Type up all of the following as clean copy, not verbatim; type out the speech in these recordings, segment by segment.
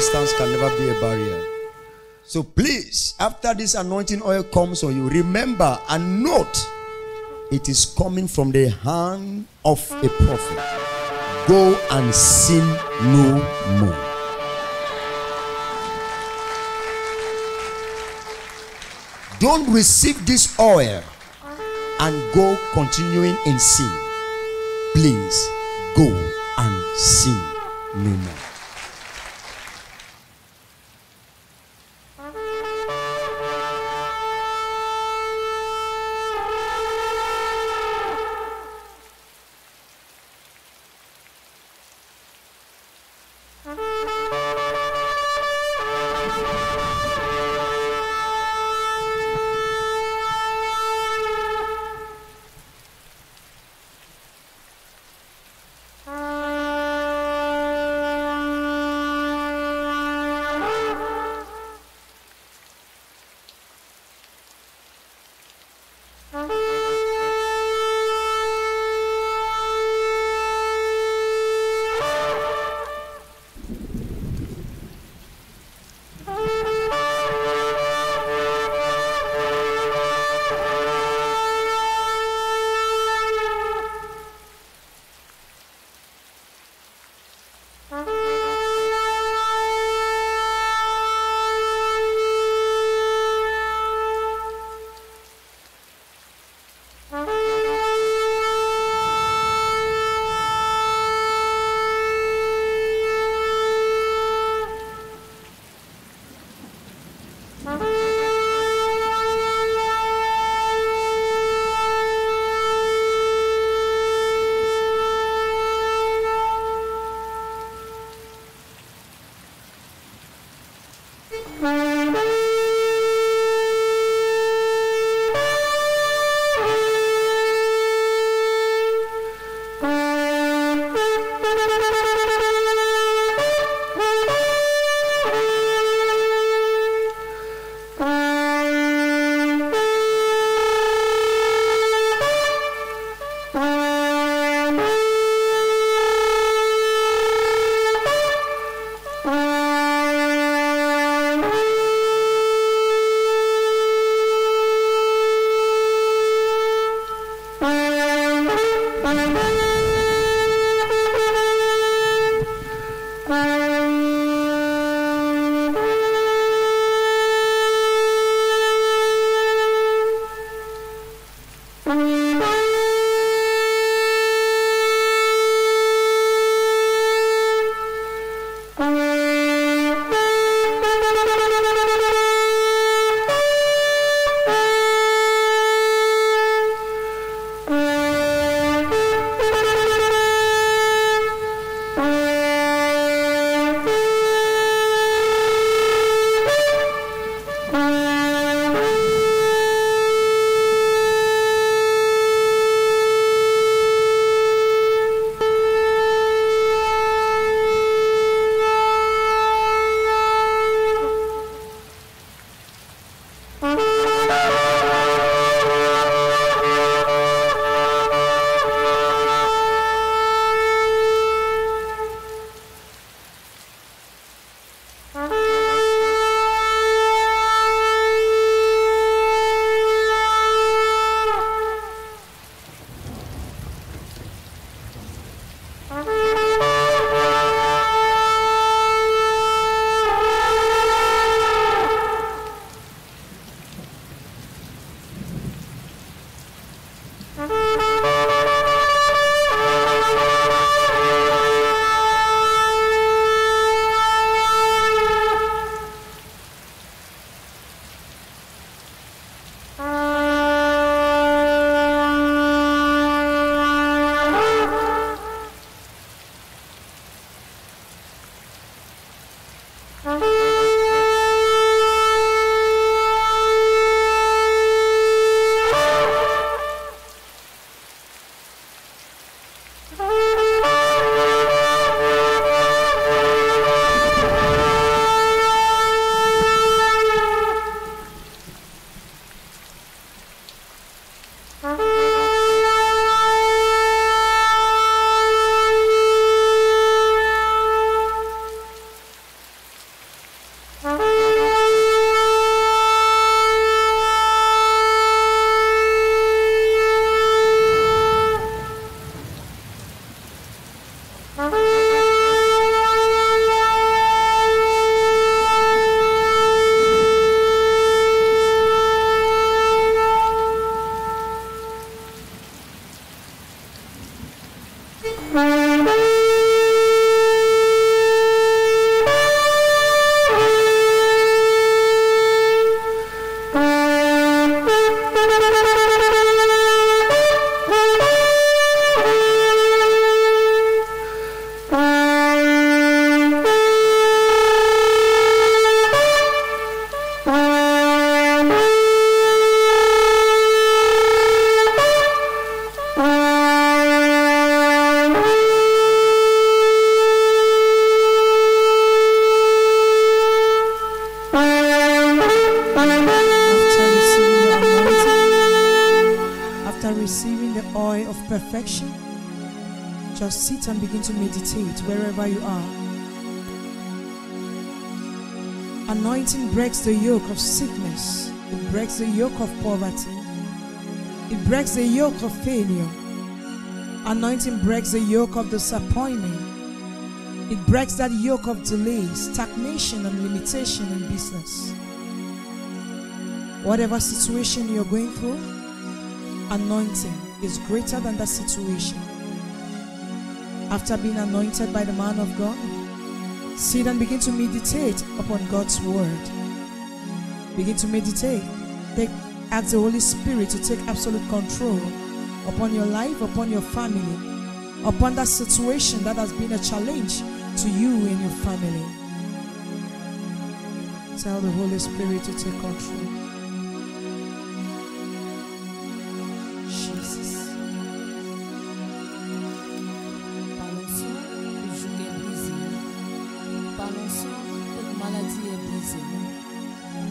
distance can never be a barrier. So please, after this anointing oil comes on you, remember and note it is coming from the hand of a prophet. Go and sin no more. Don't receive this oil and go continuing in sin. Please go and sin no more. perfection, just sit and begin to meditate wherever you are. Anointing breaks the yoke of sickness. It breaks the yoke of poverty. It breaks the yoke of failure. Anointing breaks the yoke of disappointment. It breaks that yoke of delay, stagnation, and limitation in business. Whatever situation you're going through, anointing is greater than that situation. After being anointed by the man of God, sit and begin to meditate upon God's word. Begin to meditate. Ask the Holy Spirit to take absolute control upon your life, upon your family, upon that situation that has been a challenge to you and your family. Tell the Holy Spirit to take control. Jesus. Par l'onction, le joug est brisé. Par l'onction, toute maladie est brisée.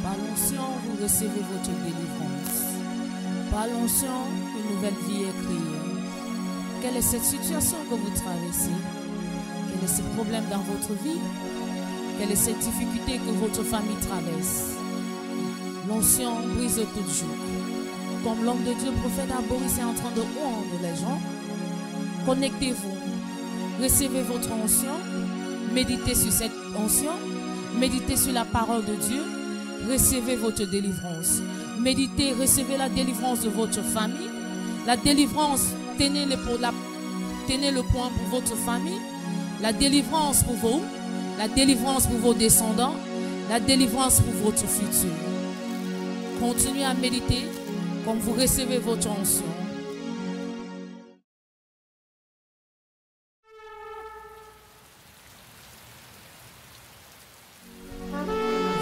Par l'onction, vous recevez votre délivrance. Par l'onction, une nouvelle vie est créée. Quelle est cette situation que vous traversez? Quel est ce problème dans votre vie? Quelle est cette difficulté que votre famille traverse? L'onction brise toute joug. Comme l'homme de Dieu, le prophète Aboris, est en train de oindre les gens, connectez-vous. Recevez votre onction. Méditez sur cette onction. Méditez sur la parole de Dieu. Recevez votre délivrance. Méditez, recevez la délivrance de votre famille. La délivrance, tenez le point pour votre famille. La délivrance pour vous. La délivrance pour vos descendants. La délivrance pour votre futur. Continuez à méditer comme vous recevez votre onction.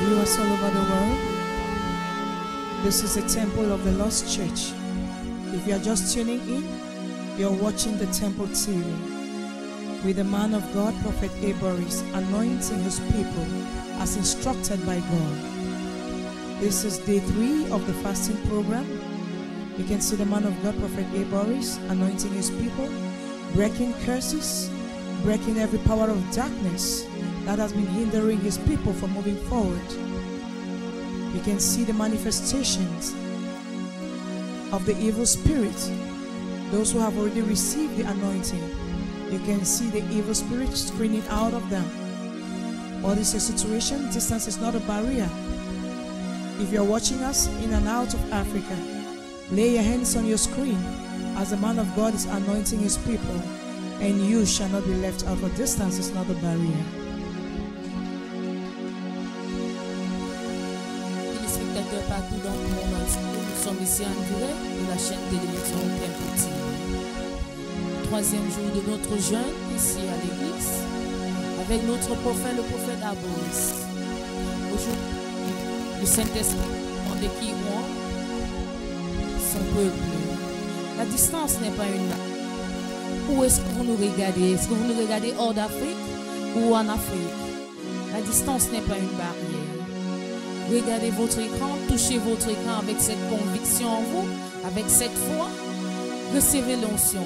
Viewers all over the world, this is the temple of the Lost Church. If you are just tuning in, you're watching the Temple TV with the man of God, Prophet Aboris, anointing his people as instructed by God. This is day 3 of the fasting program. You can see the man of God, Prophet Aboris, anointing his people, breaking curses, breaking every power of darkness that has been hindering his people from moving forward. You can see the manifestations of the evil spirit. Those who have already received the anointing, you can see the evil spirit screening out of them. What is your situation? Distance is not a barrier. If you're watching us in and out of Africa, lay your hands on your screen as the man of God is anointing his people, and you shall not be left out, for distance is not a barrier. Téléspectateurs partout dans le monde entier, nous sommes ici en direct de la chaîne télévision Temple TV. Troisième jour de notre jeûne ici à l'église avec notre prophète, le prophète Aboris. Aujourd'hui, le Saint-Esprit en décrivant son peuple. La distance n'est pas une barrière. Où est-ce que vous nous regardez? Est-ce que vous nous regardez hors d'Afrique ou en Afrique? La distance n'est pas une barrière. Regardez votre écran, touchez votre écran avec cette conviction en vous, avec cette foi. Recevez l'onction.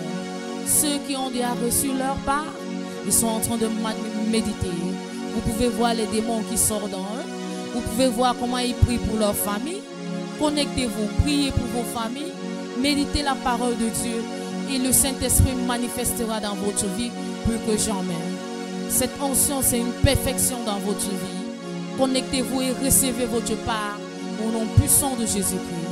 Ceux qui ont déjà reçu leur part, ils sont en train de méditer. Vous pouvez voir les démons qui sortent dans eux. Vous pouvez voir comment ils prient pour leur famille. Connectez-vous, priez pour vos familles. Méditez la parole de Dieu et le Saint-Esprit manifestera dans votre vie plus que jamais. Cette onction, c'est une perfection dans votre vie. Connectez-vous et recevez votre part au nom puissant de Jésus-Christ.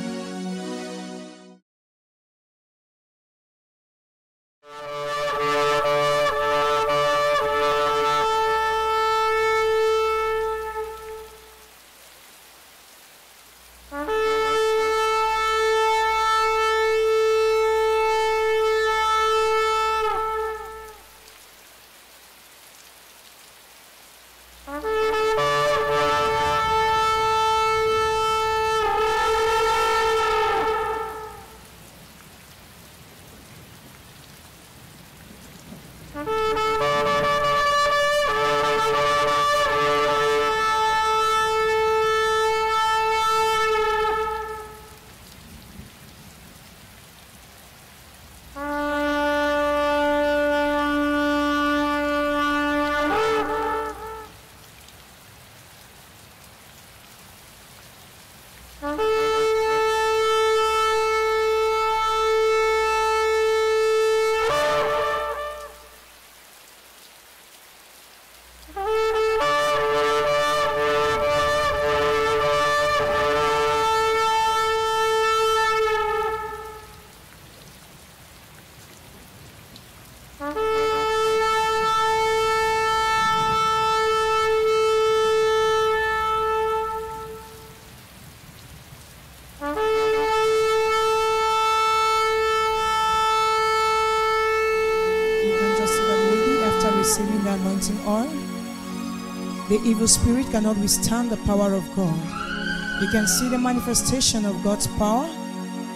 The evil spirit cannot withstand the power of God. You can see the manifestation of God's power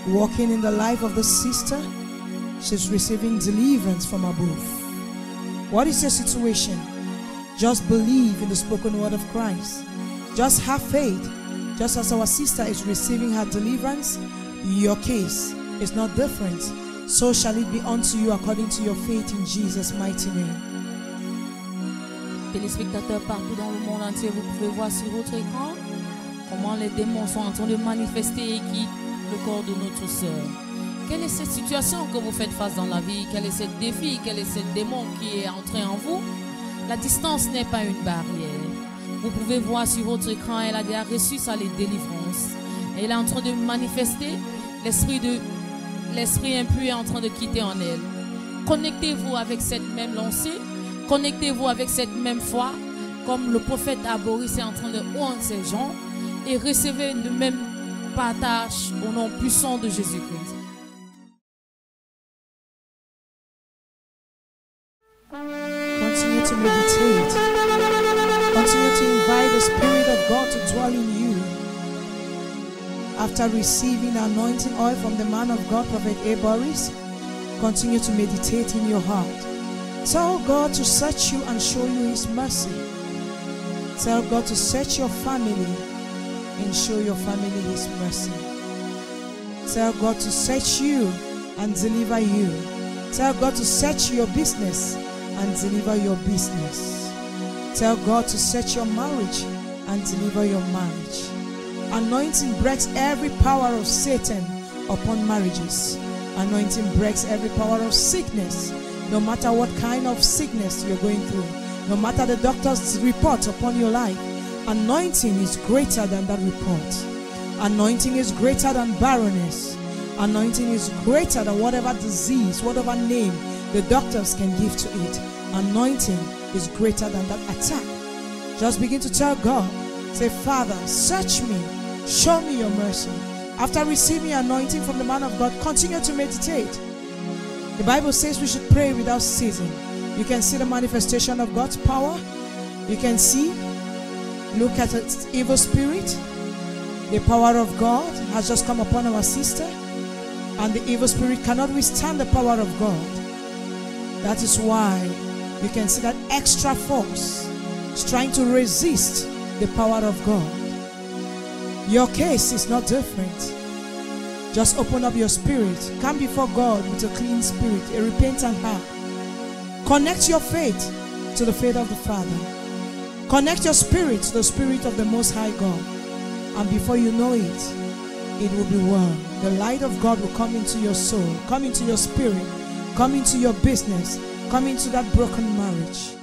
walking in the life of the sister. She's receiving deliverance from above. What is your situation? Just believe in the spoken word of Christ. Just have faith. Just as our sister is receiving her deliverance, your case is not different. So shall it be unto you according to your faith in Jesus' mighty name. Téléspectateurs partout dans le monde entier, vous pouvez voir sur votre écran comment les démons sont en train de manifester et qui le corps de notre sœur. Quelle est cette situation que vous faites face dans la vie? Quel est ce défi? Quel est ce démon qui est entré en vous? La distance n'est pas une barrière. Vous pouvez voir sur votre écran, elle a déjà reçu sa délivrance. Elle est en train de manifester, l'esprit impur est en train de quitter en elle. Connectez-vous avec cette même lancée, connectez-vous avec cette même foi, comme le prophète Aboris est en train de oindre ces gens, et recevez le même partage au nom puissant de Jésus-Christ. Continue to meditate. Continue to invite the Spirit of God to dwell in you. After receiving anointing oil from the man of God, Prophet Aboris, continue to meditate in your heart. Tell God to search you and show you His mercy. Tell God to search your family and show your family His mercy. Tell God to search you and deliver you. Tell God to search your business and deliver your business. Tell God to search your marriage and deliver your marriage. Anointing breaks every power of Satan upon marriages. Anointing breaks every power of sickness, no matter what kind of sickness you're going through, no matter the doctor's report upon your life. Anointing is greater than that report. Anointing is greater than barrenness. Anointing is greater than whatever disease, whatever name the doctors can give to it. Anointing is greater than that attack. Just begin to tell God, say, Father, search me, show me your mercy. After receiving anointing from the man of God, continue to meditate. The Bible says we should pray without ceasing. You can see the manifestation of God's power. You can see, look at its evil spirit. The power of God has just come upon our sister, and the evil spirit cannot withstand the power of God. That is why you can see that extra force is trying to resist the power of God. Your case is not different. Just open up your spirit. Come before God with a clean spirit, a repentant heart. Connect your faith to the faith of the Father. Connect your spirit to the Spirit of the Most High God. And before you know it, it will be well. The light of God will come into your soul, come into your spirit, come into your business, come into that broken marriage.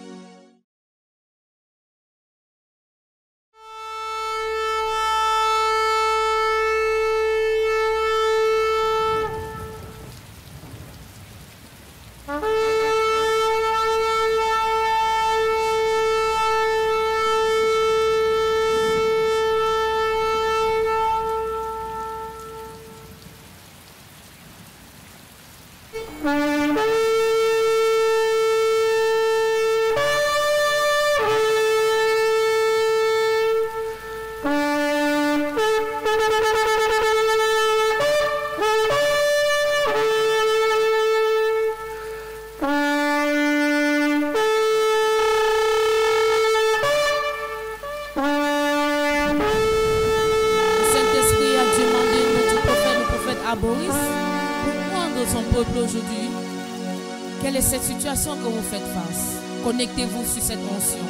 Que vous faites face, connectez-vous sur cette onction.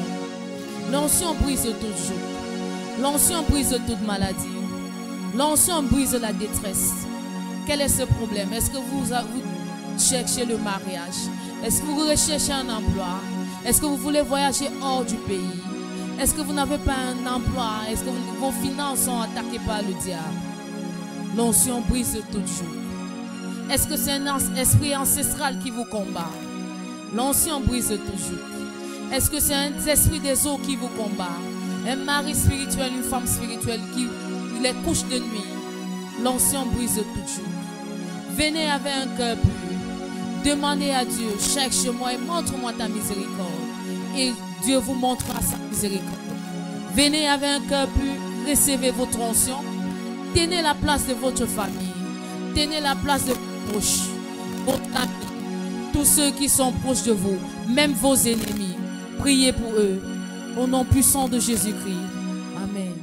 L'onction brise toute joug. L'onction brise toute maladie. L'onction brise la détresse. Quel est ce problème? Est-ce que vous cherchez le mariage? Est-ce que vous recherchez un emploi? Est-ce que vous voulez voyager hors du pays? Est-ce que vous n'avez pas un emploi? Est-ce que vos finances sont attaquées par le diable? L'onction brise toute joug. Est-ce que c'est un esprit ancestral qui vous combat? L'onction brise toujours. Est-ce que c'est un esprit des eaux qui vous combat? Un mari spirituel, une femme spirituelle qui les couche de nuit? L'onction brise toujours. Venez avec un cœur pur. Demandez à Dieu, cherche-moi et montre-moi ta miséricorde. Et Dieu vous montrera sa miséricorde. Venez avec un cœur pur, recevez votre onction. Tenez la place de votre famille. Tenez la place de vos proches, votre ami, tous ceux qui sont proches de vous, même vos ennemis. Priez pour eux. Au nom puissant de Jésus-Christ. Amen.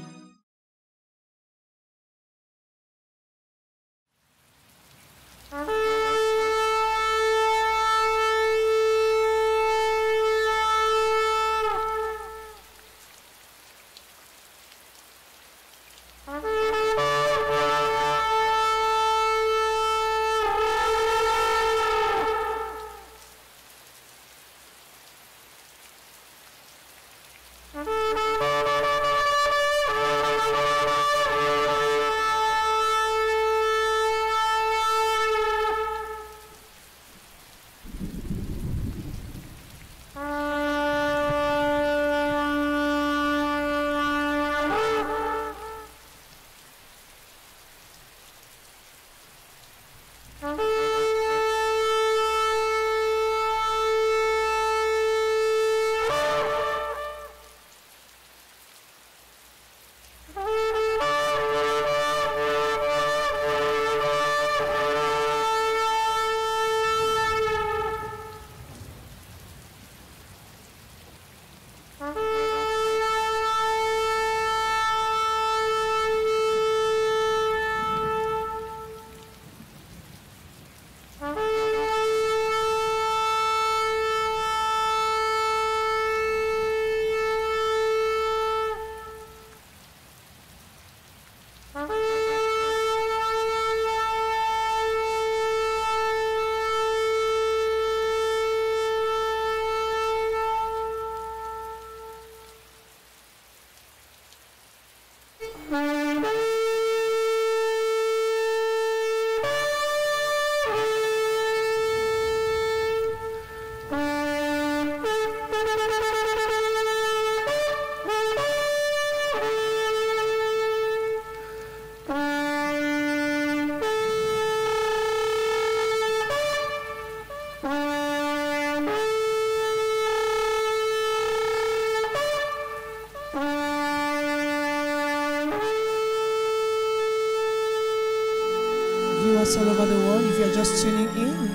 All over the world, if you're just tuning in,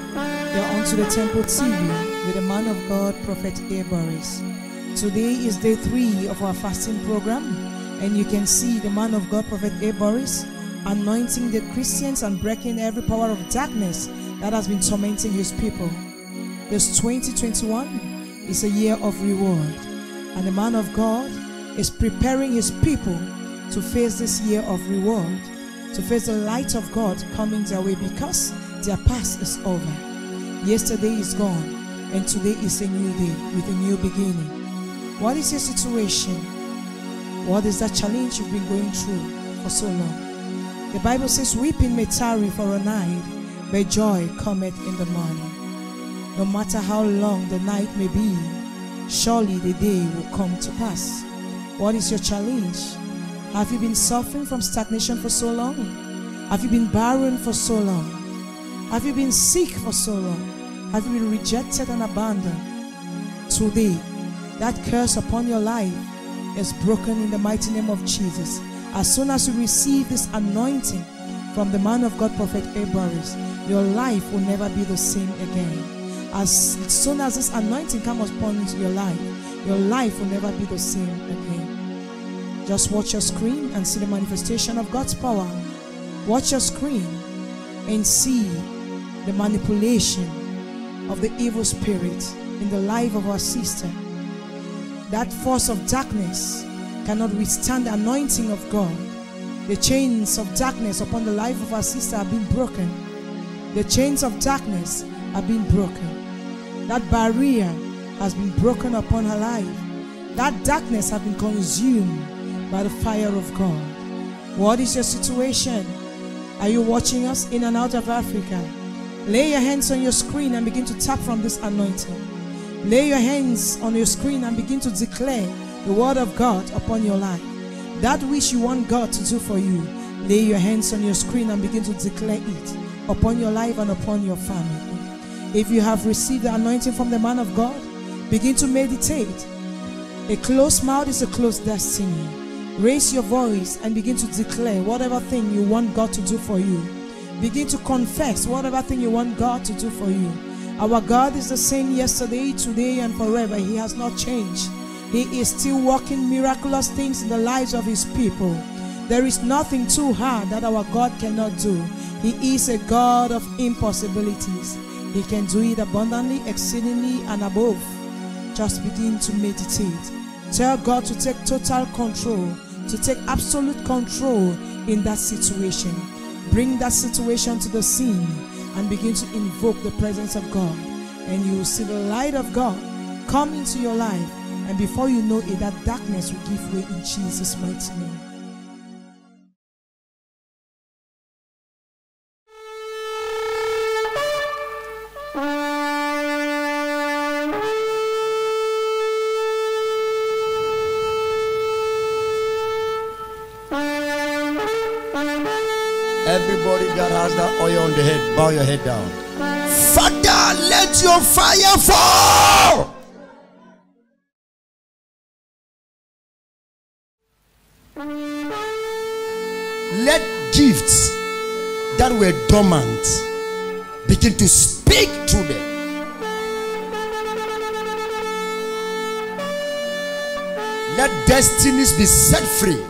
you're onto the Temple TV with the man of God, Prophet A. Boris. Today is day 3 of our fasting program, and you can see the man of God, Prophet A. Boris, anointing the Christians and breaking every power of darkness that has been tormenting his people. This 2021 is a year of reward, and the man of God is preparing his people to face this year of reward, to face the light of God coming their way, because their past is over. Yesterday is gone, and today is a new day with a new beginning. What is your situation? What is that challenge you've been going through for so long? The Bible says, weeping may tarry for a night, but joy cometh in the morning. No matter how long the night may be, surely the day will come to pass. What is your challenge? Have you been suffering from stagnation for so long? Have you been barren for so long? Have you been sick for so long? Have you been rejected and abandoned? Today, that curse upon your life is broken in the mighty name of Jesus. As soon as you receive this anointing from the man of God, Prophet A. Boris, your life will never be the same again. As soon as this anointing comes upon your life will never be the same again. Just watch your screen and see the manifestation of God's power. Watch your screen and see the manipulation of the evil spirit in the life of our sister. That force of darkness cannot withstand the anointing of God. The chains of darkness upon the life of our sister have been broken. The chains of darkness have been broken. That barrier has been broken upon her life. That darkness has been consumed by the fire of God. What is your situation? Are you watching us in and out of Africa? Lay your hands on your screen and begin to tap from this anointing. Lay your hands on your screen and begin to declare the word of God upon your life. That which you want God to do for you, lay your hands on your screen and begin to declare it upon your life and upon your family. If you have received the anointing from the man of God, begin to meditate A closed mouth is a closed destiny. Raise your voice and begin to declare whatever thing you want God to do for you. Begin to confess whatever thing you want God to do for you. Our God is the same yesterday, today, and forever. He has not changed. He is still working miraculous things in the lives of His people. There is nothing too hard that our God cannot do. He is a God of impossibilities. He can do it abundantly, exceedingly, and above. Just begin to meditate. Tell God to take total control, to take absolute control in that situation. Bring that situation to the scene and begin to invoke the presence of God. And you will see the light of God come into your life. And before you know it, that darkness will give way in Jesus' mighty name. Everybody that has that oil on the head, bow your head down. Father, let your fire fall. Let gifts that were dormant begin to speak through them. Let destinies be set free.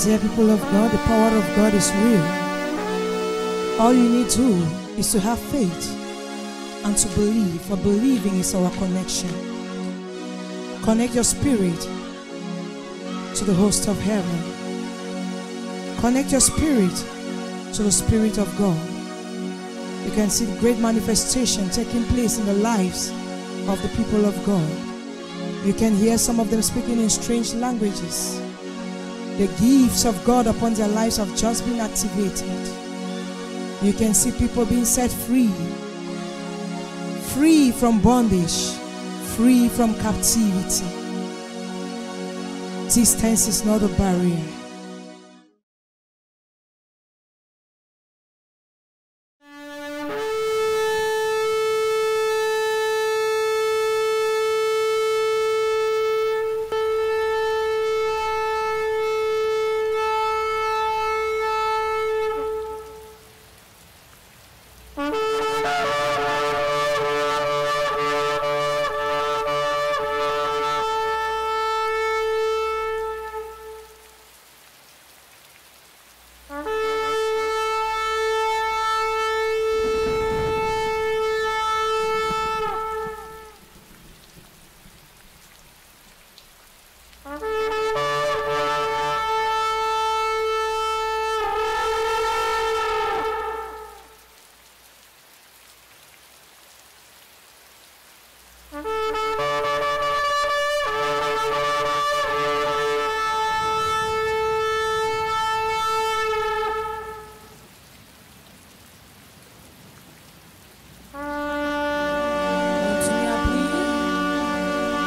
Dear people of God, the power of God is real. All you need to do is to have faith and to believe, for believing is our connection. Connect your spirit to the host of heaven. Connect your spirit to the Spirit of God. You can see the great manifestation taking place in the lives of the people of God. You can hear some of them speaking in strange languages. The gifts of God upon their lives have just been activated. You can see people being set free. Free from bondage. Free from captivity. Distance is not a barrier.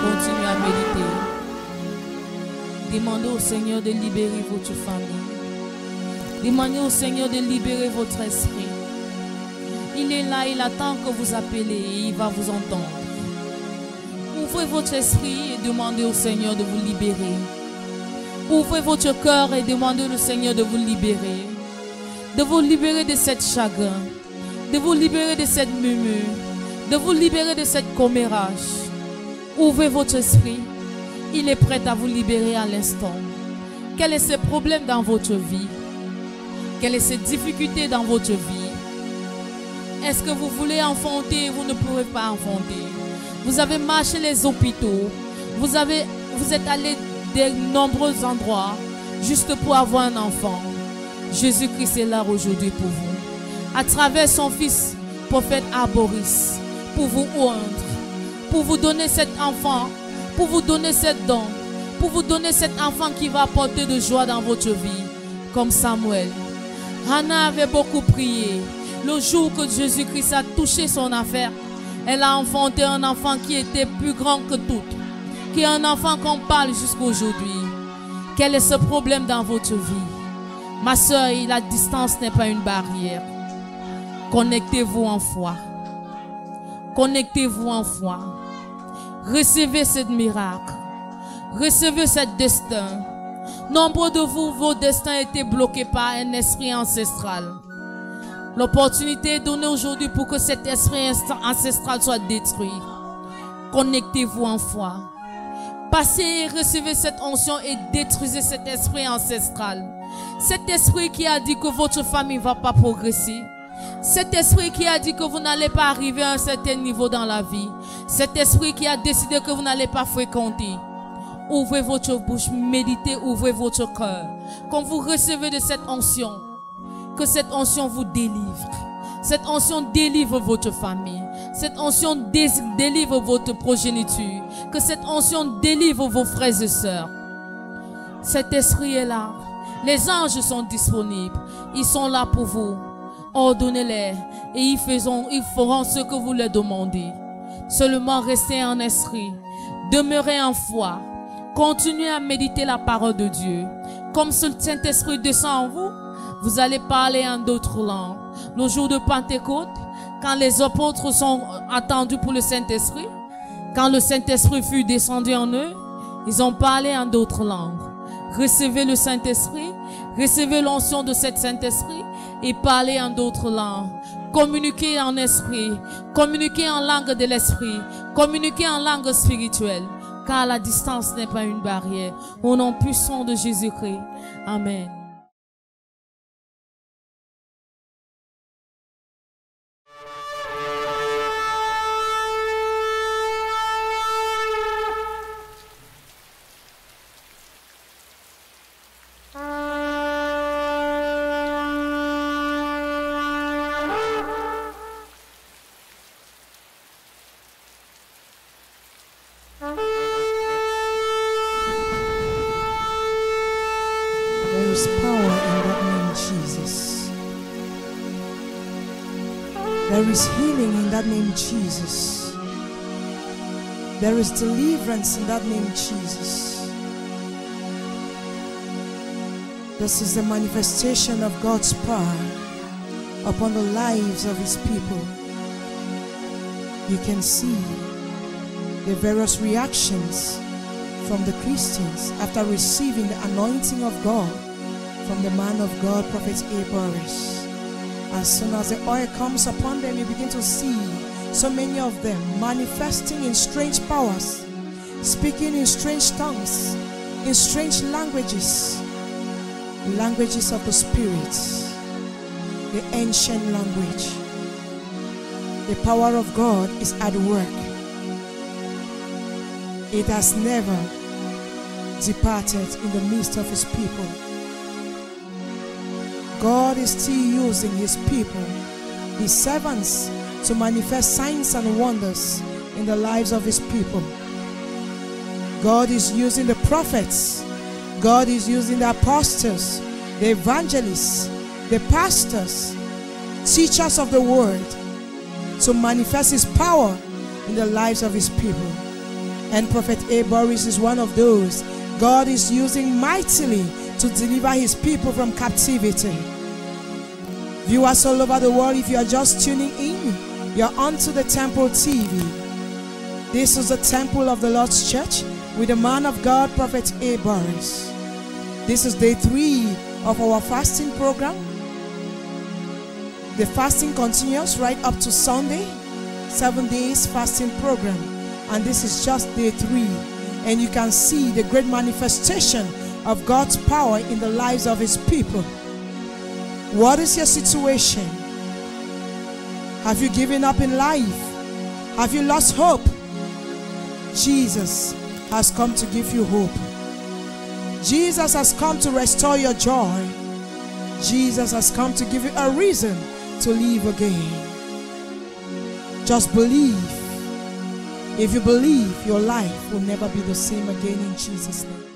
Continuez à méditer. Demandez au Seigneur de libérer votre famille. Demandez au Seigneur de libérer votre esprit. Il est là, il attend que vous appelez et il va vous entendre. Ouvrez votre esprit et demandez au Seigneur de vous libérer. Ouvrez votre cœur et demandez au Seigneur de vous libérer. De vous libérer de cette chagrin. De vous libérer de cette murmure. De vous libérer de cette commérage. Ouvrez votre esprit. Il est prêt à vous libérer à l'instant. Quel est ce problème dans votre vie? Quelle est cette difficulté dans votre vie? Est-ce que vous voulez enfanter et vous ne pouvez pas enfanter? Vous avez marché les hôpitaux. Vous êtes allé de nombreux endroits juste pour avoir un enfant. Jésus-Christ est là aujourd'hui pour vous. À travers son fils, prophète Arboris, pour vous oindre, pour vous donner cet enfant, pour vous donner cette don, pour vous donner cet enfant qui va apporter de joie dans votre vie, comme Samuel. Hannah avait beaucoup prié. Le jour que Jésus-Christ a touché son affaire, elle a enfanté un enfant qui était plus grand que tout, qui est un enfant qu'on parle jusqu'à aujourd'hui. Quel est ce problème dans votre vie? Ma soeur, la distance n'est pas une barrière. Connectez-vous en foi. Connectez-vous en foi. Recevez ce miracle. Recevez ce destin. Nombre de vous, vos destins étaient bloqués par un esprit ancestral. L'opportunité est donnée aujourd'hui pour que cet esprit ancestral soit détruit. Connectez-vous en foi. Passez et recevez cette onction et détruisez cet esprit ancestral. Cet esprit qui a dit que votre famille ne va pas progresser. Cet esprit qui a dit que vous n'allez pas arriver à un certain niveau dans la vie. Cet esprit qui a décidé que vous n'allez pas fréquenter. Ouvrez votre bouche, méditez, ouvrez votre cœur. Quand vous recevez de cette onction, que cette onction vous délivre. Cette onction délivre votre famille. Cette onction délivre votre progéniture. Que cette onction délivre vos frères et sœurs. Cet esprit est là. Les anges sont disponibles. Ils sont là pour vous. Ordonnez-les et ils feront ce que vous leur demandez. Seulement restez en esprit. Demeurez en foi. Continuez à méditer la parole de Dieu. Comme ce Saint-Esprit descend en vous, vous allez parler en d'autres langues. Le jour de Pentecôte, quand les apôtres sont attendus pour le Saint-Esprit, quand le Saint-Esprit fut descendu en eux, ils ont parlé en d'autres langues. Recevez le Saint-Esprit, recevez l'onction de cet Saint-Esprit et parlez en d'autres langues. Communiquez en esprit, communiquez en langue de l'esprit, communiquez en langue spirituelle, car la distance n'est pas une barrière. Au nom puissant de Jésus-Christ. Amen. There is power in that name, Jesus. There is healing in that name, Jesus. There is deliverance in that name, Jesus. This is the manifestation of God's power upon the lives of His people. You can see the various reactions from the Christians after receiving the anointing of God from the man of God, Prophet A. Boris. As soon as the oil comes upon them, you begin to see so many of them manifesting in strange powers, speaking in strange tongues, in strange languages, languages of the Spirit, the ancient language. The power of God is at work. It has never departed in the midst of His people. God is still using His people, His servants, to manifest signs and wonders in the lives of His people. God is using the prophets. God is using the apostles, the evangelists, the pastors, teachers of the word, to manifest His power in the lives of His people. And Prophet A. Boris is one of those God is using mightily to deliver His people from captivity. Viewers all over the world, if you are just tuning in, you're onto the Temple TV. This is the Temple of the Lord's Church with the man of God, Prophet A. Boris. This is day 3 of our fasting program. The fasting continues right up to Sunday, 7 days fasting program. And this is just day 3. And you can see the great manifestation of God's power in the lives of His people. What is your situation? Have you given up in life? Have you lost hope? Jesus has come to give you hope. Jesus has come to restore your joy. Jesus has come to give you a reason to live again. Just believe. If you believe, your life will never be the same again in Jesus' name.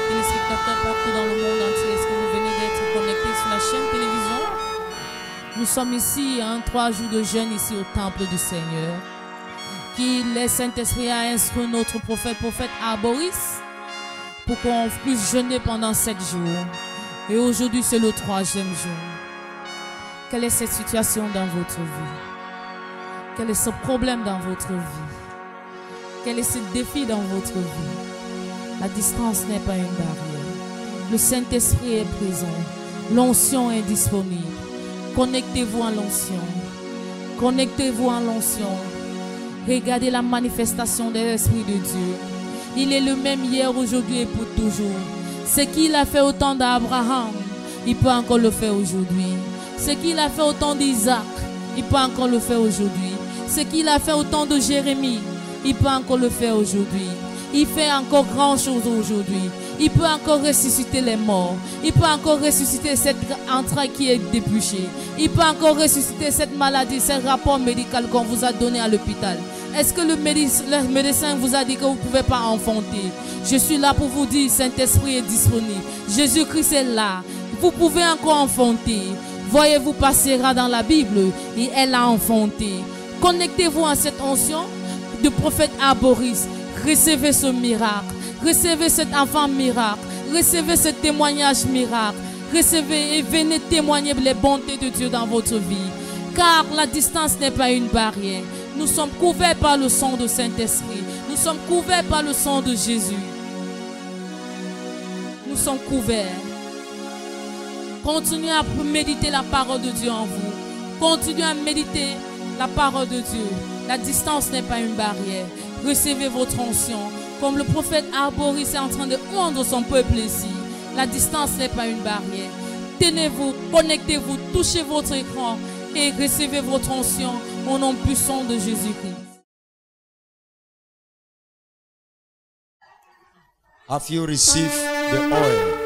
Téléspectateurs partout dans le monde entier, est-ce que vous venez d'être connectés sur la chaîne télévision? Nous sommes ici, 3 jours de jeûne ici au temple du Seigneur. Qui le Saint-Esprit a instruit notre prophète Arboris pour qu'on puisse jeûner pendant 7 jours. Et aujourd'hui, c'est le 3e jour. Quelle est cette situation dans votre vie? Quel est ce problème dans votre vie? Quel est ce défi dans votre vie? La distance n'est pas une barrière. Le Saint-Esprit est présent. L'onction est disponible. Connectez-vous à l'onction. Connectez-vous à l'onction. Regardez la manifestation de l'Esprit de Dieu. Il est le même hier, aujourd'hui et pour toujours. Ce qu'il a fait au temps d'Abraham, il peut encore le faire aujourd'hui. Ce qu'il a fait au temps d'Isaac, il peut encore le faire aujourd'hui. Ce qu'il a fait au temps de Jérémie, il peut encore le faire aujourd'hui. Il fait encore grand chose aujourd'hui. Il peut encore ressusciter les morts. Il peut encore ressusciter cette entraille qui est dépluchée. Il peut encore ressusciter cette maladie, ce rapport médical qu'on vous a donné à l'hôpital. Est-ce que le médecin vous a dit que vous ne pouvez pas enfanter? Je suis là pour vous dire, Saint-Esprit est disponible. Jésus-Christ est là. Vous pouvez encore enfanter. Voyez-vous Sarah dans la Bible et elle a enfanté. Connectez-vous à cette onction de prophète Arboris. Recevez ce miracle. Recevez cet enfant miracle. Recevez ce témoignage miracle. Recevez et venez témoigner les bontés de Dieu dans votre vie. Car la distance n'est pas une barrière. Nous sommes couverts par le sang du Saint-Esprit. Nous sommes couverts par le sang de Jésus. Nous sommes couverts. Continuez à méditer la parole de Dieu en vous. Continuez à méditer la parole de Dieu. La distance n'est pas une barrière. Recevez votre onction. Comme le prophète Arboris est en train de rendre son peuple ici. La distance n'est pas une barrière. Tenez-vous, connectez-vous, touchez votre écran et recevez votre onction au nom puissant de Jésus-Christ. Have you received the oil?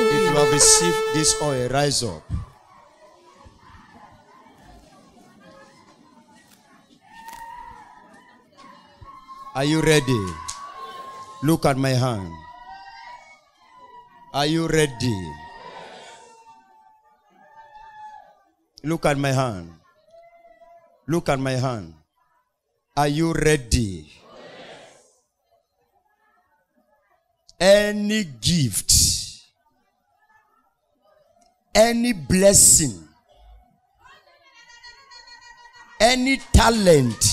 If you have received this oil, rise up. Are you ready? Look at my hand. Are you ready? Look at my hand. Look at my hand. Are you ready? Any gift, any blessing, any talent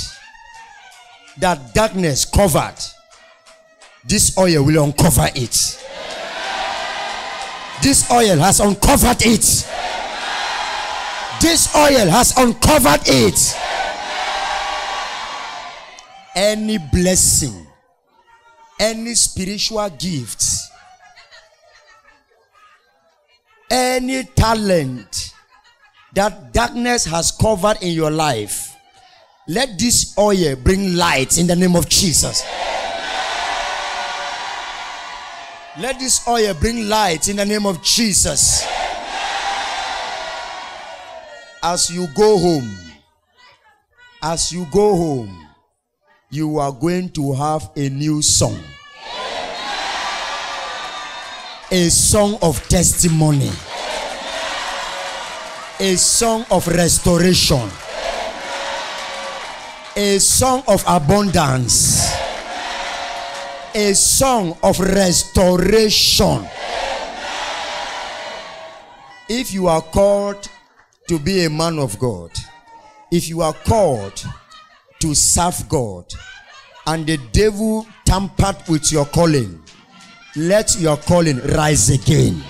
that darkness covered, this oil will uncover it. This oil has uncovered it. This oil has uncovered it. Any blessing, any spiritual gifts, any talent that darkness has covered in your life, let this oil bring light in the name of Jesus. Let this oil bring light in the name of Jesus. As you go home, you are going to have a new song. A song of testimony. A song of restoration. A song of abundance. A song of restoration. If you are called to be a man of God, if you are called to serve God, and the devil tampered with your calling, let your calling rise again.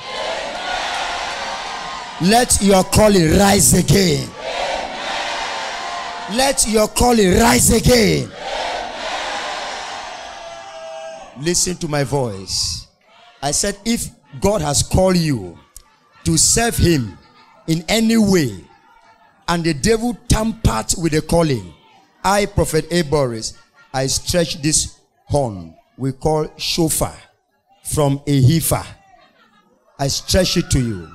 Let your calling rise again. Let your calling rise again. Listen to my voice. I said, if God has called you to serve him in any way, and the devil tampered with the calling, I, Prophet A. Boris, I stretch this horn we call shofar from a heifer. I stretch it to you.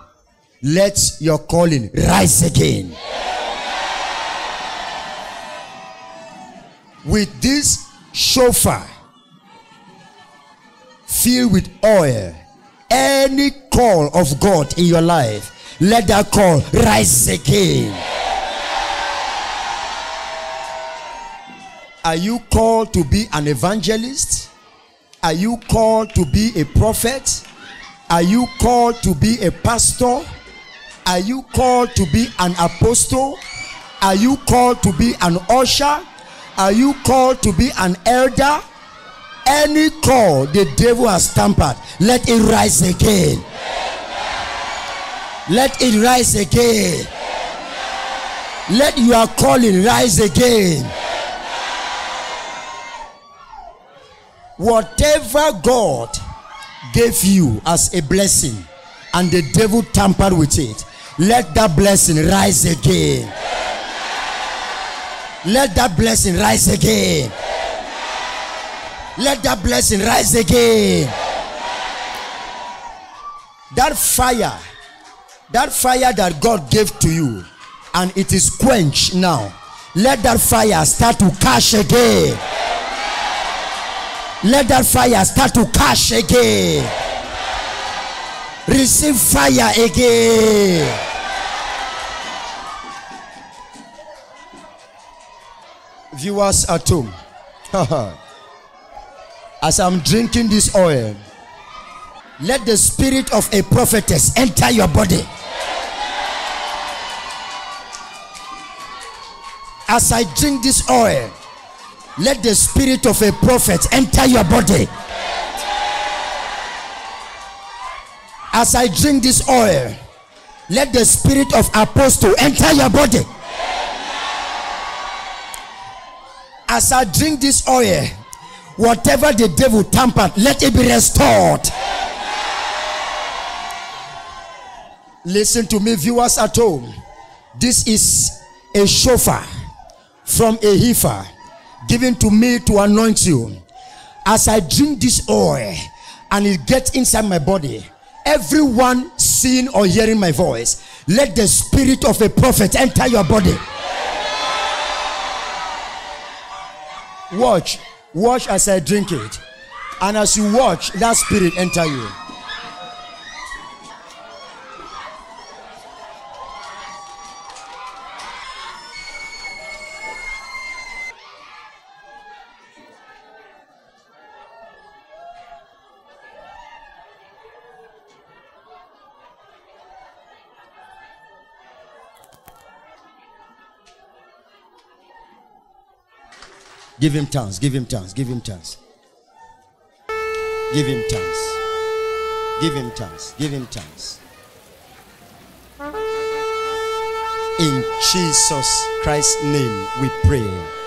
Let your calling rise again. With this shofar filled with oil, any call of God in your life, let that call rise again. Are you called to be an evangelist? Are you called to be a prophet? Are you called to be a pastor? Are you called to be an apostle? Are you called to be an usher? Are you called to be an elder? Any call the devil has tampered, let it rise again. Let it rise again. Let your calling rise again. Whatever God gave you as a blessing and the devil tampered with it, let that blessing rise again. Let that blessing rise again. Let that blessing rise again. That fire that God gave to you and it is quenched now, let that fire start to catch again. Let that fire start to catch again. Receive fire again. Viewers at home, as I'm drinking this oil, let the spirit of a prophetess enter your body. As I drink this oil, let the spirit of a prophet enter your body. As I drink this oil, let the spirit of apostle enter your body. As I drink this oil, whatever the devil tampered, let it be restored. Listen to me, viewers at home. This is a shofar from a heifer given to me to anoint you. As I drink this oil and it gets inside my body, everyone seeing or hearing my voice, let the spirit of a prophet enter your body. Watch as I drink it, and as you watch, that spirit enter you. Give him thanks. Give him thanks. Give him thanks. Give him thanks. Give him thanks. Give him thanks. In Jesus Christ's name we pray.